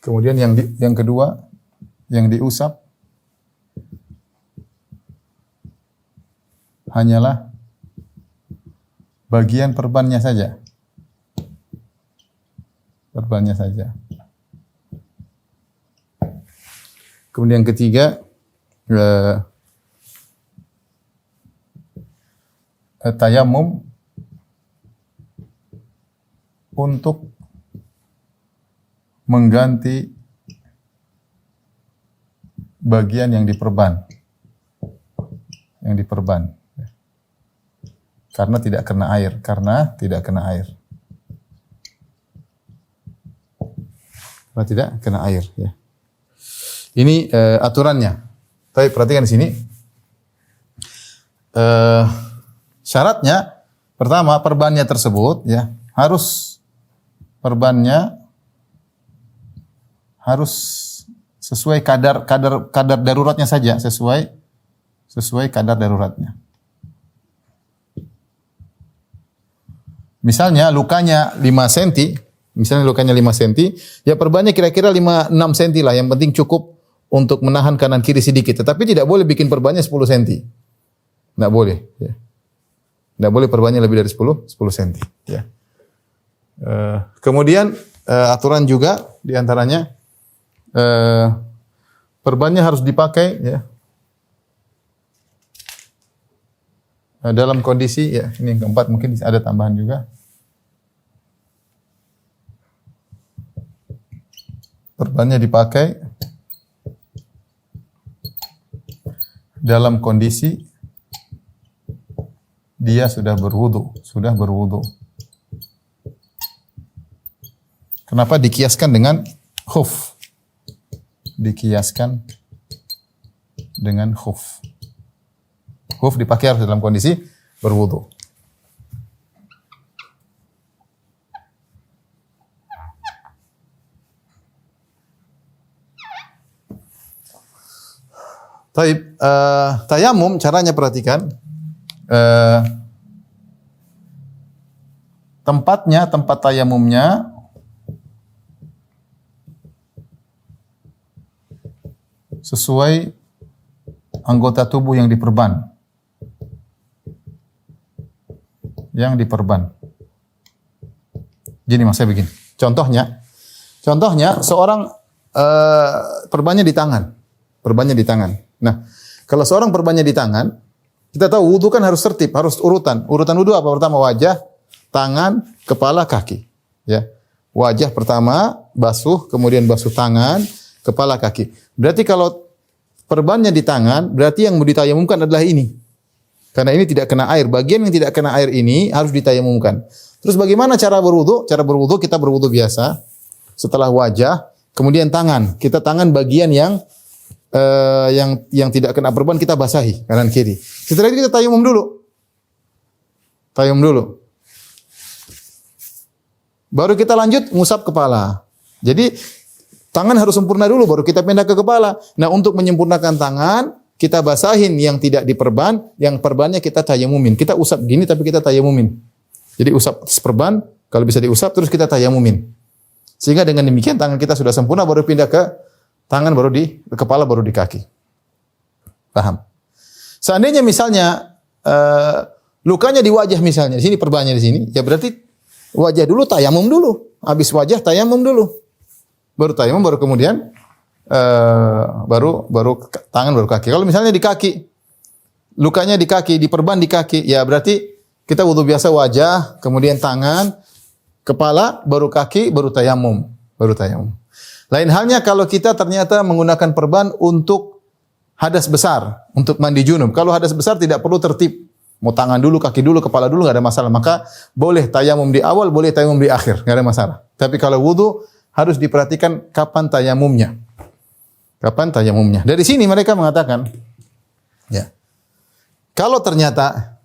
Kemudian yang kedua, yang diusap hanyalah bagian perbannya saja. Perbannya saja. Kemudian yang ketiga, tayamum untuk mengganti bagian yang diperban. Karena tidak kena air. Karena tidak kena air ya. Ini aturannya. Tapi perhatikan di sini. Syaratnya pertama, perbannya tersebut ya perbannya harus sesuai kadar daruratnya saja, sesuai kadar daruratnya. Misalnya lukanya 5 cm, ya perbannya kira-kira 5-6 cm lah, yang penting cukup untuk menahan kanan kiri sedikit, tetapi tidak boleh bikin perbannya 10 cm. Enggak boleh ya. Enggak boleh perbannya lebih dari 10 cm ya. Kemudian aturan juga diantaranya perbannya harus dipakai ya dalam kondisi ya ini yang keempat mungkin ada tambahan juga. Perbannya dipakai dalam kondisi dia sudah berwudu. Kenapa dikiaskan dengan khuf? Dikiaskan dengan khuf. Khuf dipakai harus dalam kondisi berwudu. Taib, tayamum caranya perhatikan. Tempat tayamumnya sesuai anggota tubuh yang diperban. Gini maksudnya begini. Contohnya seorang perbannya di tangan. Nah, kalau seorang perbannya di tangan, kita tahu wudu kan harus tertib, harus urutan. Urutan wudu apa? Pertama wajah, tangan, kepala, kaki. Ya. Wajah pertama basuh, kemudian basuh tangan, kepala, kaki. Berarti kalau perbannya di tangan, berarti yang mau ditayamumkan adalah ini. Karena ini tidak kena air. Bagian yang tidak kena air ini harus ditayamumkan. Terus bagaimana cara berwudu? Cara berwudu kita berwudu biasa. Setelah wajah, kemudian tangan. Kita tangan bagian yang tidak kena perban kita basahi kanan kiri. Setelah itu kita tayamum dulu. Baru kita lanjut ngusap kepala. Jadi tangan harus sempurna dulu baru kita pindah ke kepala. Nah, untuk menyempurnakan tangan, kita basahin yang tidak diperban, yang perbannya kita tayamumin. Kita usap gini tapi kita tayamumin. Jadi usap perban, kalau bisa diusap terus kita tayamumin. Sehingga dengan demikian tangan kita sudah sempurna baru pindah ke tangan baru di kepala baru di kaki. Paham? Seandainya misalnya lukanya di wajah misalnya, di sini perbannya di sini, ya berarti wajah dulu tayamum dulu. Habis wajah tayamum dulu. Baru tayamum baru kemudian baru tangan baru kaki. Kalau misalnya di kaki, lukanya di kaki, di perban di kaki, ya berarti kita wudu biasa wajah, kemudian tangan, kepala, baru kaki, baru tayamum. Lain halnya kalau kita ternyata menggunakan perban untuk hadas besar, untuk mandi junub. Kalau hadas besar tidak perlu tertib. Mau tangan dulu, kaki dulu, kepala dulu enggak ada masalah. Maka boleh tayamum di awal, boleh tayamum di akhir, enggak ada masalah. Tapi kalau wudu harus diperhatikan kapan tayamumnya. Dari sini mereka mengatakan ya. Kalau ternyata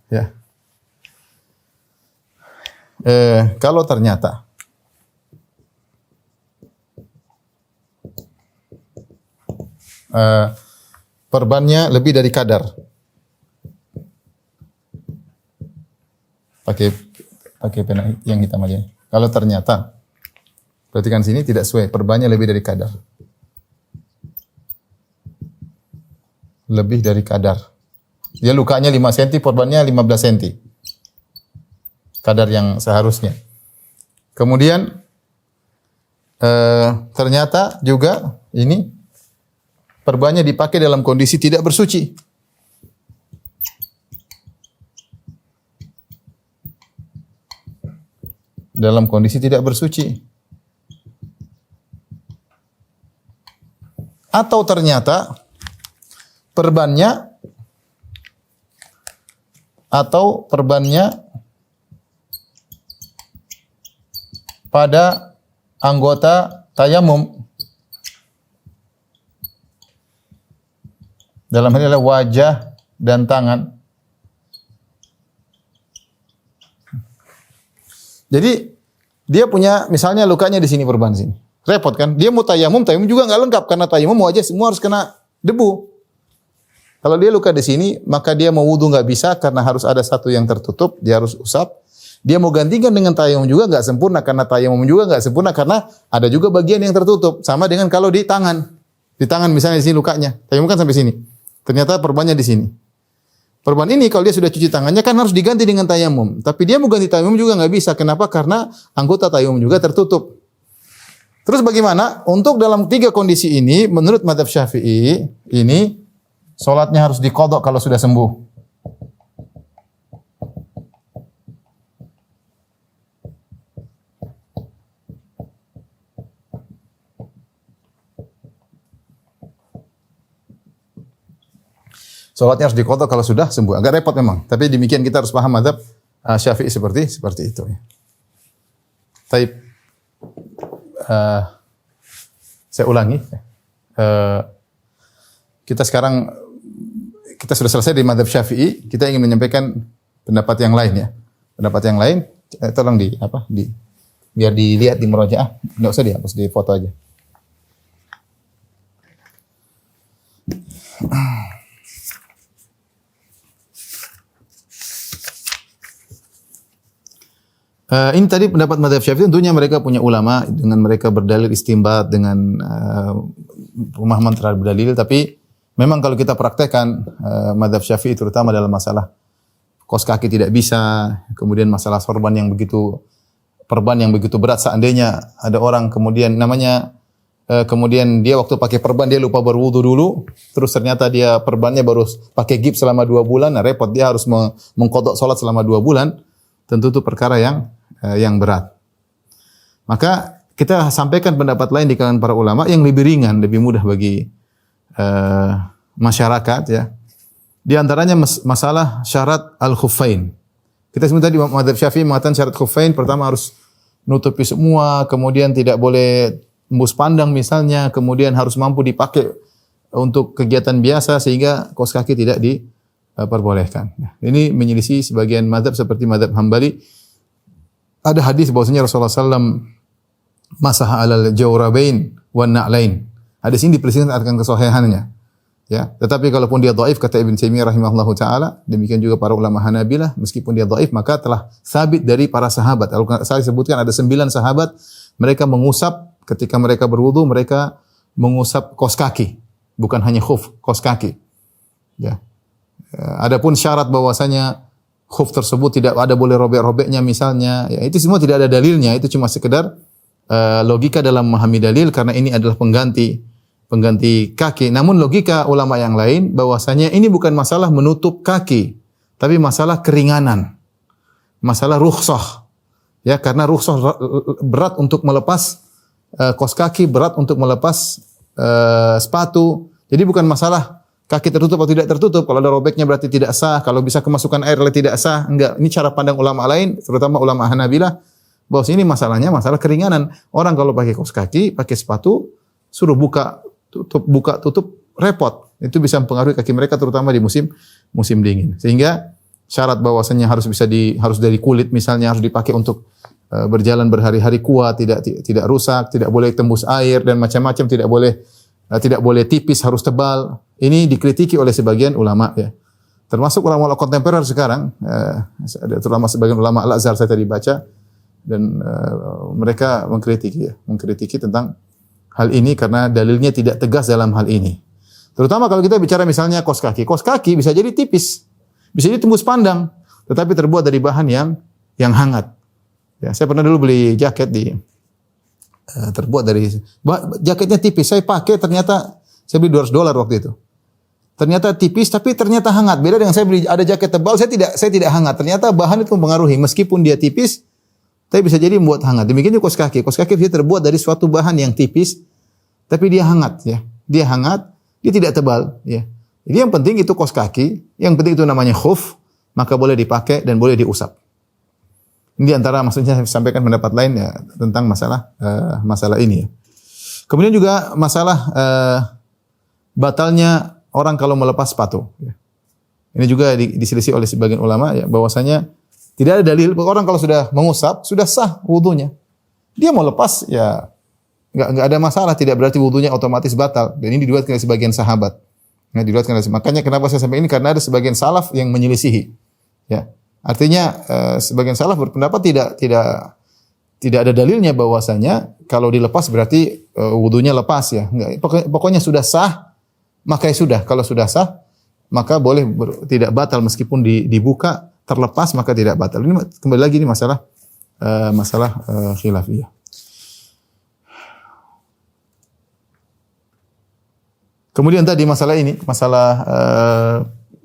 perbannya lebih dari kadar. Pakai pena yang hitam aja. Kalau ternyata perhatikan sini tidak sesuai, perbannya lebih dari kadar. Lebih dari kadar. Dia lukanya 5 cm, perbannya 15 cm. Kadar yang seharusnya. Kemudian ternyata juga ini perbannya dipakai dalam kondisi tidak bersuci. Dalam kondisi tidak bersuci. Atau ternyata perbannya pada anggota tayamum. Dalam hal ini adalah wajah dan tangan. Jadi dia punya misalnya lukanya di sini perban sini. Repot kan? Dia mau tayamum juga enggak lengkap karena tayamum wajah semua harus kena debu. Kalau dia luka di sini, maka dia mau wudu enggak bisa karena harus ada satu yang tertutup, dia harus usap. Dia mau gantikan dengan tayamum juga enggak sempurna karena tayamum juga enggak sempurna karena ada juga bagian yang tertutup. Sama dengan kalau di tangan. Di tangan misalnya di sini lukanya, tayamum kan sampai sini. Ternyata perbannya di sini. Perban ini kalau dia sudah cuci tangannya kan harus diganti dengan tayamum. Tapi dia mau ganti tayamum juga nggak bisa. Kenapa? Karena anggota tayamum juga tertutup. Terus bagaimana? Untuk dalam 3 kondisi ini, menurut mazhab Syafi'i, ini sholatnya harus diqadha kalau sudah sembuh. Sholatnya harus diqadha kalau sudah sembuh. Agak repot memang. Tapi demikian kita harus paham mazhab Syafi'i seperti itu. Taib. Saya ulangi. Kita sekarang kita sudah selesai di mazhab Syafi'i. Kita ingin menyampaikan pendapat yang lain ya. Pendapat yang lain tolong biar dilihat di murojaah. Enggak usah dihapus, di foto aja. Ini tadi pendapat mazhab Syafi'i, tentunya mereka punya ulama dengan mereka berdalil istinbat dengan pemahaman terhadap dalil, tapi memang kalau kita praktekkan mazhab Syafi'i terutama dalam masalah kaos kaki tidak bisa, kemudian masalah perban yang begitu berat, seandainya ada orang kemudian kemudian dia waktu pakai perban dia lupa berwudu dulu, terus ternyata dia perbannya baru pakai gips selama 2 bulan, nah repot, dia harus mengqadha salat selama 2 bulan. Tentu itu perkara yang berat. Maka kita sampaikan pendapat lain di kalangan para ulama yang lebih ringan, lebih mudah bagi masyarakat ya. Di antaranya masalah syarat al-khuffain. Kita sebut tadi mazhab Syafi'i mengatakan syarat khuffain pertama harus nutupi semua, kemudian tidak boleh tembus pandang misalnya, kemudian harus mampu dipakai untuk kegiatan biasa sehingga kaos kaki tidak diperbolehkan. Ini menyelisih sebagian mazhab seperti mazhab Hambali. Ada hadis bahwasanya Rasulullah SAW masaha alal jawrabain wan na'lain. Hadis ini diperselisihkan akan kesahihannya. Ya, tetapi kalaupun dia dhaif kata Ibnu Taimiyah rahimahullahu taala, demikian juga para ulama Hanabilah, meskipun dia dhaif maka telah sabit dari para sahabat. Saya sebutkan ada 9 sahabat mereka mengusap ketika mereka berwudu, mereka mengusap kaos kaki, bukan hanya khuf, kaos kaki. Ya. Adapun syarat bahwasanya khuf tersebut tidak ada boleh robek-robeknya misalnya, ya itu semua tidak ada dalilnya, itu cuma sekedar logika dalam memahami dalil karena ini adalah pengganti kaki. Namun logika ulama yang lain bahwasanya ini bukan masalah menutup kaki, tapi masalah keringanan. Masalah rukhsah. Ya, karena rukhsah berat untuk melepas kaos kaki, berat untuk melepas sepatu. Jadi bukan masalah kaki tertutup atau tidak tertutup. Kalau ada robeknya berarti tidak sah. Kalau bisa kemasukan air tidak sah. Enggak. Ini cara pandang ulama lain, terutama ulama Hanabilah, bahwa ini masalahnya masalah keringanan. Orang kalau pakai kaos kaki, pakai sepatu, suruh buka tutup repot. Itu bisa mempengaruhi kaki mereka terutama di musim dingin. Sehingga syarat bahwasanya harus dari kulit misalnya, harus dipakai untuk berjalan berhari-hari kuat, tidak rusak, tidak boleh tembus air dan macam-macam, tidak boleh tipis, harus tebal. Ini dikritiki oleh sebagian ulama ya. Termasuk ulama kontemporer sekarang, terutama sebagian ulama Al-Azhar saya tadi baca, dan mereka mengkritiki tentang hal ini karena dalilnya tidak tegas dalam hal ini. Terutama kalau kita bicara misalnya kaos kaki. Kaos kaki bisa jadi tipis, bisa jadi tembus pandang, tetapi terbuat dari bahan yang hangat. Ya, saya pernah dulu beli jaket terbuat dari jaketnya tipis. Saya pakai ternyata saya beli $200 waktu itu. Ternyata tipis tapi ternyata hangat. Beda dengan saya beli ada jaket tebal, saya tidak hangat. Ternyata bahan itu mempengaruhi meskipun dia tipis tapi bisa jadi membuat hangat. Demikian juga kaos kaki. Kaos kaki bisa terbuat dari suatu bahan yang tipis tapi dia hangat ya. Dia hangat, dia tidak tebal ya. Jadi yang penting itu kaos kaki, yang penting itu namanya khuf, maka boleh dipakai dan boleh diusap. Ini antara maksudnya saya sampaikan pendapat lain ya tentang masalah ini ya. Kemudian juga masalah batalnya orang kalau melepas sepatu. Ya. Ini juga diselisih oleh sebagian ulama ya bahwasanya tidak ada dalil orang kalau sudah mengusap sudah sah wudunya. Dia mau lepas ya enggak ada masalah, tidak berarti wudunya otomatis batal. Dan ini diriwayatkan oleh sebagian sahabat. Nah, makanya kenapa saya sampai ini karena ada sebagian salaf yang menyelisihi. Ya. Artinya sebagian salaf berpendapat tidak ada dalilnya bahwasanya kalau dilepas berarti wudunya lepas ya. Enggak. Pokoknya sudah sah maka ya sudah. Kalau sudah sah maka boleh tidak batal meskipun dibuka terlepas maka tidak batal. Ini kembali lagi ini masalah khilafiyah. Kemudian tadi masalah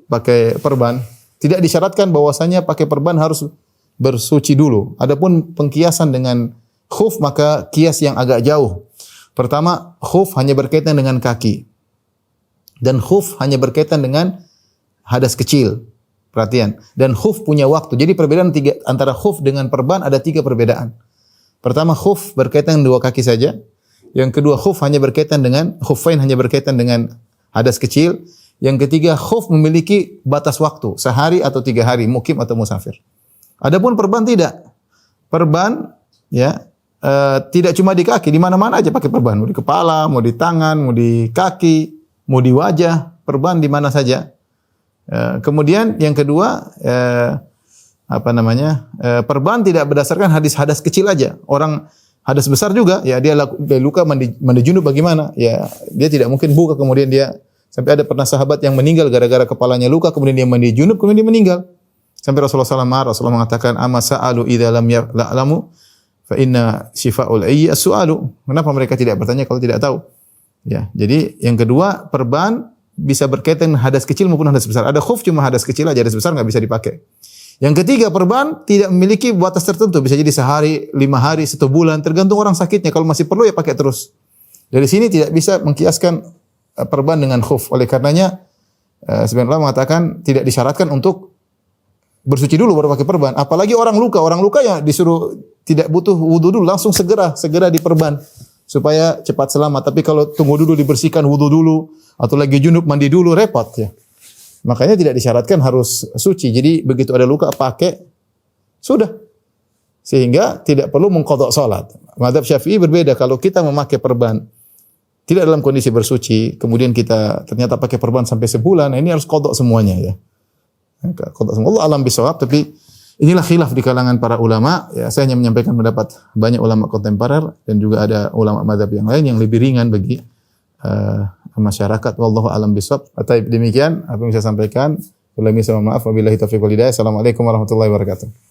pakai perban, tidak disyaratkan bahwasanya pakai perban harus bersuci dulu. Adapun pengkiasan dengan khuf maka kias yang agak jauh. Pertama, khuf hanya berkaitan dengan kaki. Dan khuf hanya berkaitan dengan hadas kecil. Perhatian. Dan khuf punya waktu. Jadi perbedaan antara khuf dengan perban ada 3 perbedaan. Pertama, khuf berkaitan dengan 2 kaki saja. Yang kedua, khuffain hanya berkaitan dengan hadas kecil. Yang ketiga, khuf memiliki batas waktu, sehari atau 3 hari, mukim atau musafir. Adapun perban tidak. Perban tidak cuma di kaki, di mana-mana aja pakai perban. Mau di kepala, mau di tangan, mau di kaki, mau di wajah, perban di mana saja. Kemudian yang kedua, perban tidak berdasarkan hadas kecil aja. Orang hadas besar juga, ya dia luka mandi junub bagaimana? Ya dia tidak mungkin buka kemudian dia sampai ada pernah sahabat yang meninggal gara-gara kepalanya luka kemudian dia mandi junub kemudian dia meninggal. Sampai Rasulullah Rasulullah mengatakan amma sa'alu idza lam ya'lamu fa inna shifa'ul ayyi as-su'alu. Kenapa mereka tidak bertanya kalau tidak tahu? Ya, jadi yang kedua perban bisa berkaitan hadas kecil maupun hadas besar. Ada khuf cuma hadas kecil aja, hadas besar enggak bisa dipakai. Yang ketiga, perban tidak memiliki batas tertentu. Bisa jadi sehari, 5 hari, 1 bulan. Tergantung orang sakitnya. Kalau masih perlu ya pakai terus. Dari sini tidak bisa mengkiaskan perban dengan khuf. Oleh karenanya, sebagian ulama mengatakan tidak disyaratkan untuk bersuci dulu baru pakai perban. Apalagi orang luka. Orang luka ya disuruh tidak butuh wudu dulu. Langsung segera diperban. Supaya cepat selamat. Tapi kalau tunggu dulu dibersihkan wudu dulu. Atau lagi junub mandi dulu repot ya. Makanya tidak disyaratkan harus suci. Jadi begitu ada luka pakai sudah. Sehingga tidak perlu mengqadha salat. Mazhab Syafi'i berbeda. Kalau kita memakai perban tidak dalam kondisi bersuci, kemudian kita ternyata pakai perban sampai sebulan, ini harus qadha semuanya ya. Qadha semua. Allah alam bisawab, tapi inilah khilaf di kalangan para ulama. Ya, saya hanya menyampaikan pendapat banyak ulama kontemporer dan juga ada ulama mazhab yang lain yang lebih ringan bagi masyarakat. Wallahu a'lam bishawab. Demikian apa yang saya sampaikan. Wabillahi taufiq wal hidayah. Assalamualaikum warahmatullahi wabarakatuh.